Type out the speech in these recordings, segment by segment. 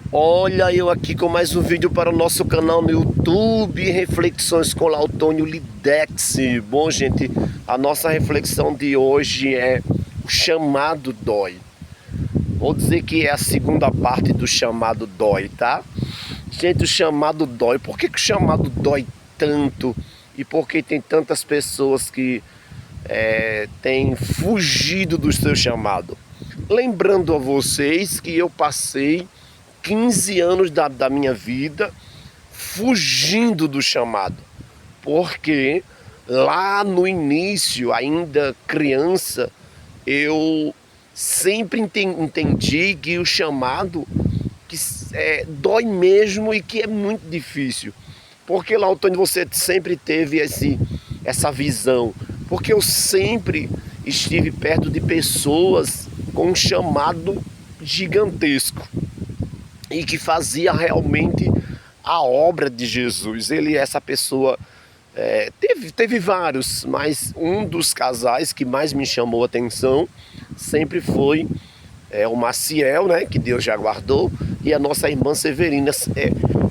Olha eu aqui com mais um vídeo para o nosso canal no YouTube, Reflexões com Lautônio Lidex. Bom, gente, a nossa reflexão de hoje é o chamado dói. Vou dizer que é a segunda parte do chamado dói, tá? Gente, o chamado dói. Por que o chamado dói tanto? E por que tem tantas pessoas que têm fugido do seu chamado? Lembrando a vocês que eu passei 15 anos da minha vida fugindo do chamado, porque lá no início, ainda criança, eu sempre entendi que o chamado dói mesmo e que é muito difícil. Porque lá, Antônio, você sempre teve essa visão, porque eu sempre estive perto de pessoas com um chamado gigantesco e que fazia realmente a obra de Jesus. Essa pessoa, teve vários, mas um dos casais que mais me chamou a atenção sempre foi o Maciel, né, que Deus já guardou, e a nossa irmã Severina.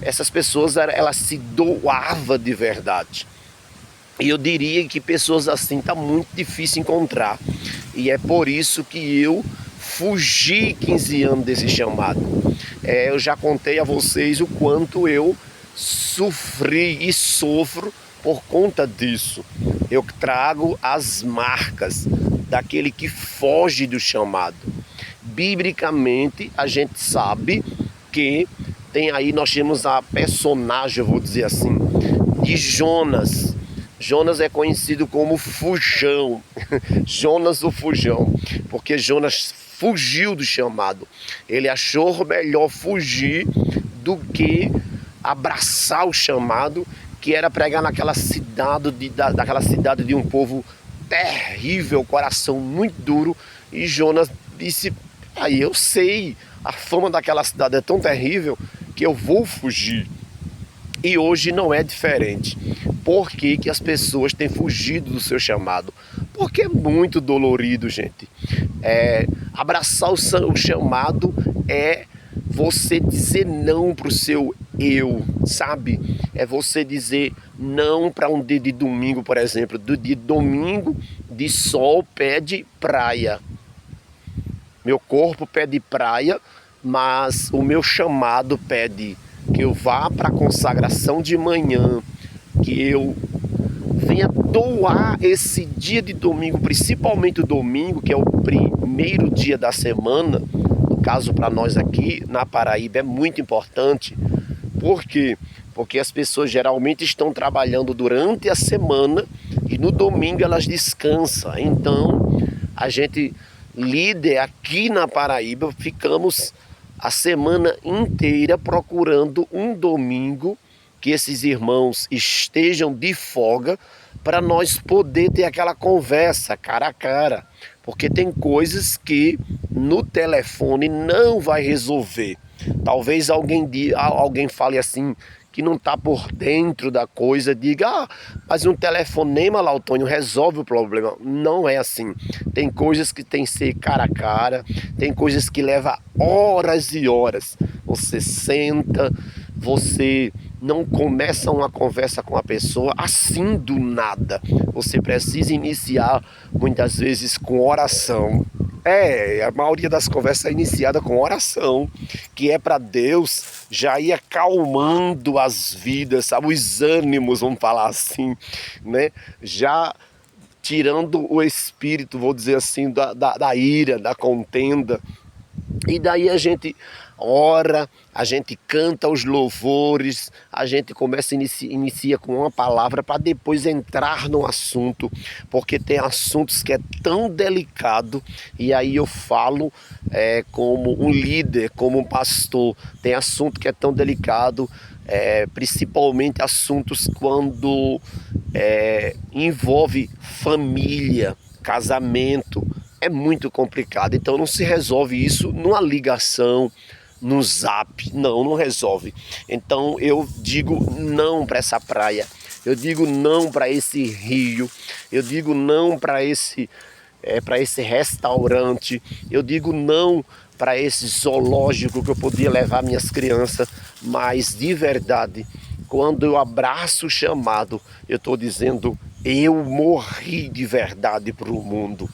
Essas pessoas, elas se doavam de verdade. E eu diria que pessoas assim tá muito difícil encontrar. E é por isso que eu fugi 15 anos desse chamado. Eu já contei a vocês o quanto eu sofri e sofro por conta disso. Eu trago as marcas daquele que foge do chamado. Biblicamente, a gente sabe que nós temos a personagem, eu vou dizer assim, de Jonas. Jonas é conhecido como Fujão, Jonas o Fujão, porque Jonas fugiu do chamado. Ele achou melhor fugir do que abraçar o chamado, que era pregar naquela cidade de um povo terrível, coração muito duro. E Jonas disse: aí eu sei, a fama daquela cidade é tão terrível que eu vou fugir. E hoje não é diferente. Por que as pessoas têm fugido do seu chamado? Porque é muito dolorido, gente. Abraçar o chamado é você dizer não para o seu eu, sabe? É você dizer não para um dia de domingo, por exemplo. Do dia de domingo, de sol, pede praia. Meu corpo pede praia, mas o meu chamado pede que eu vá para a consagração de manhã, que eu venha doar esse dia de domingo, principalmente o domingo, que é o primeiro dia da semana. No caso, para nós aqui na Paraíba é muito importante. Por quê? Porque as pessoas geralmente estão trabalhando durante a semana e no domingo elas descansam. Então, a gente, líder aqui na Paraíba, ficamos a semana inteira procurando um domingo que esses irmãos estejam de folga para nós poder ter aquela conversa cara a cara, porque tem coisas que no telefone não vai resolver. Talvez alguém fale assim, que não está por dentro da coisa, diga: mas um telefonema, Lautônio, resolve o problema. Não é assim. Tem coisas que tem que ser cara a cara, tem coisas que levam horas e horas. Você senta, você não começa uma conversa com a pessoa assim do nada. Você precisa iniciar muitas vezes com oração. A maioria das conversas é iniciada com oração, que é para Deus já ir acalmando as vidas, sabe? Os ânimos, vamos falar assim, né? Já tirando o espírito, vou dizer assim, da ira, da contenda. E daí a gente ora, a gente canta os louvores, a gente inicia com uma palavra para depois entrar no assunto, porque tem assuntos que é tão delicado, e aí eu falo como um líder, como um pastor, tem assunto que é tão delicado, principalmente assuntos quando envolve família, casamento. É muito complicado, então não se resolve isso numa ligação, no zap, não resolve. Então eu digo não para essa praia, eu digo não para esse rio, eu digo não para esse restaurante, eu digo não para esse zoológico que eu podia levar minhas crianças, mas de verdade, quando eu abraço o chamado, eu estou dizendo, eu morri de verdade para o mundo.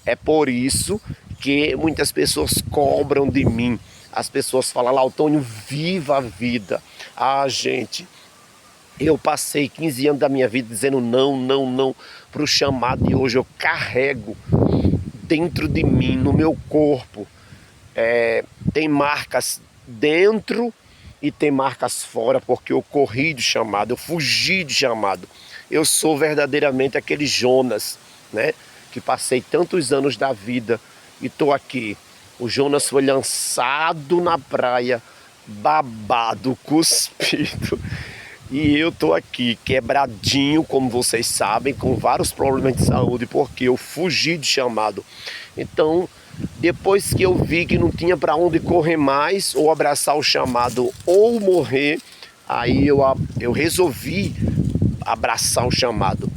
É por isso que muitas pessoas cobram de mim. As pessoas falam, Lautônio, viva a vida. Ah, gente, eu passei 15 anos da minha vida dizendo não, não, não para o chamado, e hoje eu carrego dentro de mim, no meu corpo, tem marcas dentro e tem marcas fora, porque eu corri de chamado, eu fugi de chamado. Eu sou verdadeiramente aquele Jonas, né? Que passei tantos anos da vida e estou aqui. O Jonas foi lançado na praia, babado, cuspido. E eu estou aqui, quebradinho, como vocês sabem, com vários problemas de saúde, porque eu fugi de chamado. Então, depois que eu vi que não tinha para onde correr mais, ou abraçar o chamado, ou morrer, aí eu resolvi abraçar o chamado.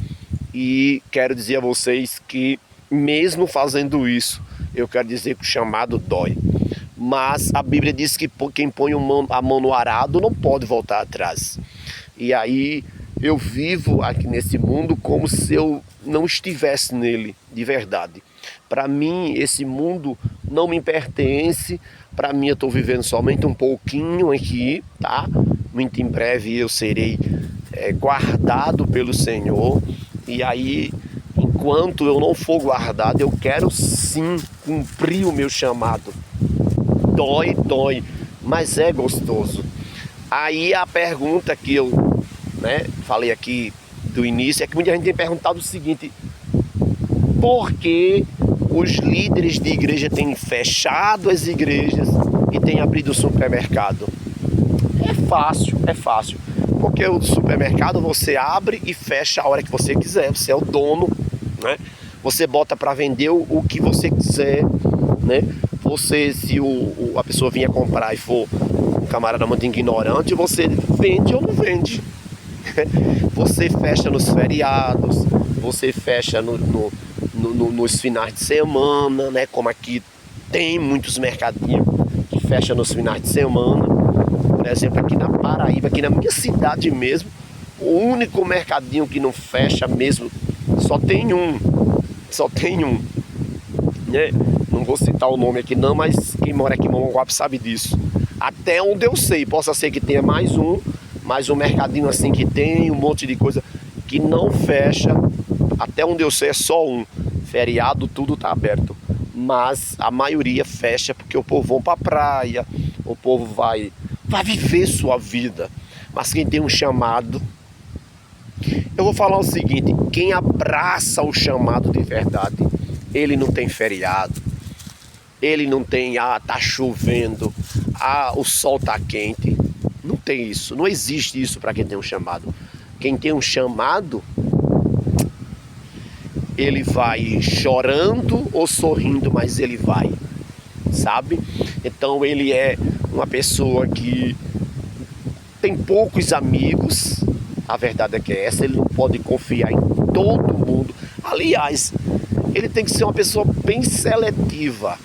E quero dizer a vocês que, mesmo fazendo isso, eu quero dizer que o chamado dói. Mas a Bíblia diz que quem põe a mão no arado não pode voltar atrás. E aí eu vivo aqui nesse mundo como se eu não estivesse nele de verdade. Para mim, esse mundo não me pertence. Para mim, eu estou vivendo somente um pouquinho aqui, tá? Muito em breve eu serei guardado pelo Senhor. E aí, enquanto eu não for guardado, eu quero sim cumprir o meu chamado. Dói, dói, mas é gostoso. Aí a pergunta que eu falei aqui do início é que muita gente tem perguntado o seguinte: por que os líderes de igreja têm fechado as igrejas e têm abrido o supermercado? É fácil. Porque o supermercado você abre e fecha a hora que você quiser, você é o dono, né? Você bota para vender o que você quiser, né? Você, se a pessoa vinha comprar e for um camarada muito ignorante, você vende ou não vende. Você fecha nos feriados, você fecha nos finais de semana, né? Como aqui tem muitos mercadinhos que fecham nos finais de semana. Por exemplo, aqui na Paraíba, aqui na minha cidade mesmo, o único mercadinho que não fecha mesmo, só tem um, né? Não vou citar o nome aqui não, mas quem mora aqui em Mongaguape sabe disso. Até onde eu sei, possa ser que tenha mais um mercadinho assim que tem um monte de coisa que não fecha. Até onde eu sei é só um. Feriado, tudo tá aberto. Mas a maioria fecha porque o povo vai pra praia, o povo vai viver sua vida. Mas quem tem um chamado, eu vou falar o seguinte: quem abraça o chamado de verdade, ele não tem feriado, ele não tem, tá chovendo, o sol tá quente. Não tem isso, não existe isso para quem tem um chamado. Quem tem um chamado, ele vai chorando ou sorrindo, mas ele vai, sabe? Então ele é uma pessoa que tem poucos amigos, a verdade é que é essa, ele não pode confiar em todo mundo. Aliás, ele tem que ser uma pessoa bem seletiva,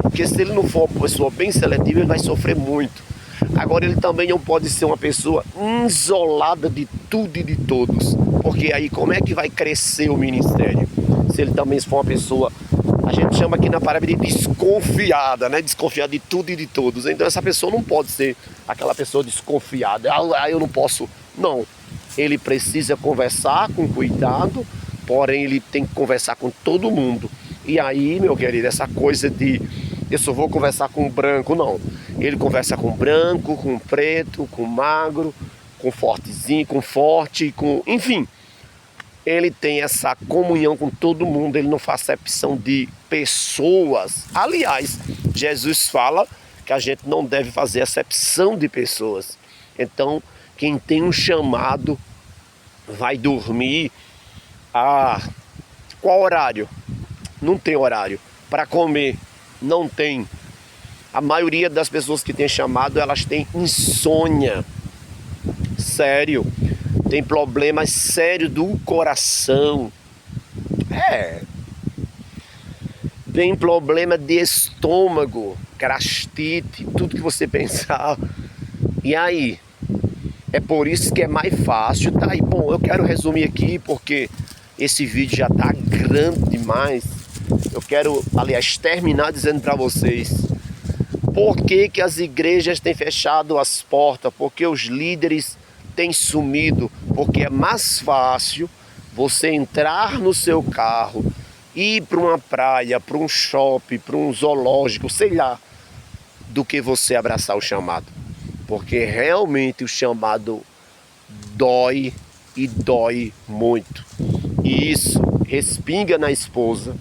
porque se ele não for uma pessoa bem seletiva, ele vai sofrer muito. Agora, ele também não pode ser uma pessoa isolada de tudo e de todos, porque aí como é que vai crescer o ministério? Se ele também for uma pessoa, a gente chama aqui na Paraíba de desconfiada, né? Desconfiada de tudo e de todos. Então essa pessoa não pode ser aquela pessoa desconfiada. Eu não posso. Não. Ele precisa conversar com cuidado, porém ele tem que conversar com todo mundo. E aí, meu querido, essa coisa de eu só vou conversar com o branco, não. Ele conversa com branco, com preto, com magro, com fortezinho, com forte, enfim. Ele tem essa comunhão com todo mundo, ele não faz acepção de pessoas. Aliás, Jesus fala que a gente não deve fazer acepção de pessoas. Então, quem tem um chamado vai dormir qual horário? Não tem horário. Para comer, não tem. A maioria das pessoas que tem chamado, elas têm insônia. Sério. Tem problemas sérios do coração. tem problema de estômago, gastrite, tudo que você pensar. E aí? É por isso que é mais fácil, tá? E bom, eu quero resumir aqui porque esse vídeo já tá grande demais. Eu quero, aliás, terminar dizendo para vocês por que que as igrejas têm fechado as portas, porque os líderes têm sumido, porque é mais fácil você entrar no seu carro, ir para uma praia, para um shopping, para um zoológico, sei lá, do que você abraçar o chamado. Porque realmente o chamado dói e dói muito. E isso respinga na esposa.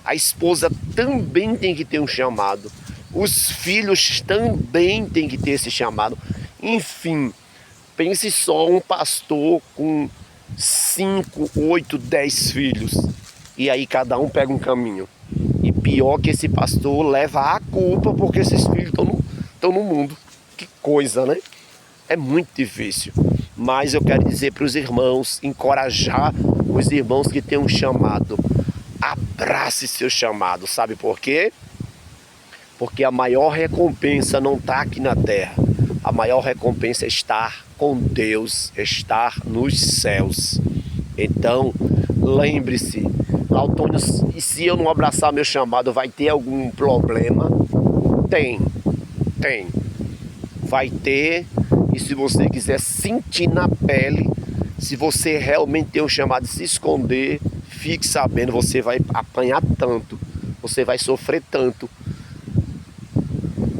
A esposa também tem que ter um chamado. Os filhos também têm que ter esse chamado. Enfim, pense só um pastor com 5, 8, 10 filhos. E aí cada um pega um caminho. E pior que esse pastor leva a culpa porque esses filhos estão no mundo. Que coisa, né? É muito difícil. Mas eu quero dizer para os irmãos, encorajar os irmãos que têm um chamado. Abrace seu chamado. Sabe por quê? Porque a maior recompensa não está aqui na terra. A maior recompensa é estar com Deus, estar nos céus. Então, lembre-se, Lautônio, e se eu não abraçar meu chamado, vai ter algum problema? Tem. Vai ter, e se você quiser sentir na pele, se você realmente tem um chamado de se esconder, fique sabendo, você vai apanhar tanto, você vai sofrer tanto,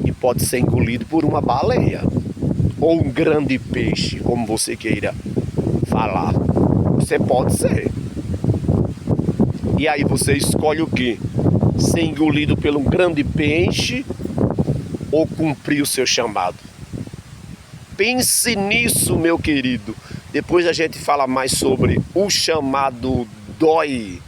e pode ser engolido por uma baleia, ou um grande peixe, como você queira falar. Você pode ser. E aí você escolhe o quê? Ser engolido por um grande peixe ou cumprir o seu chamado? Pense nisso, meu querido. Depois a gente fala mais sobre o chamado dói.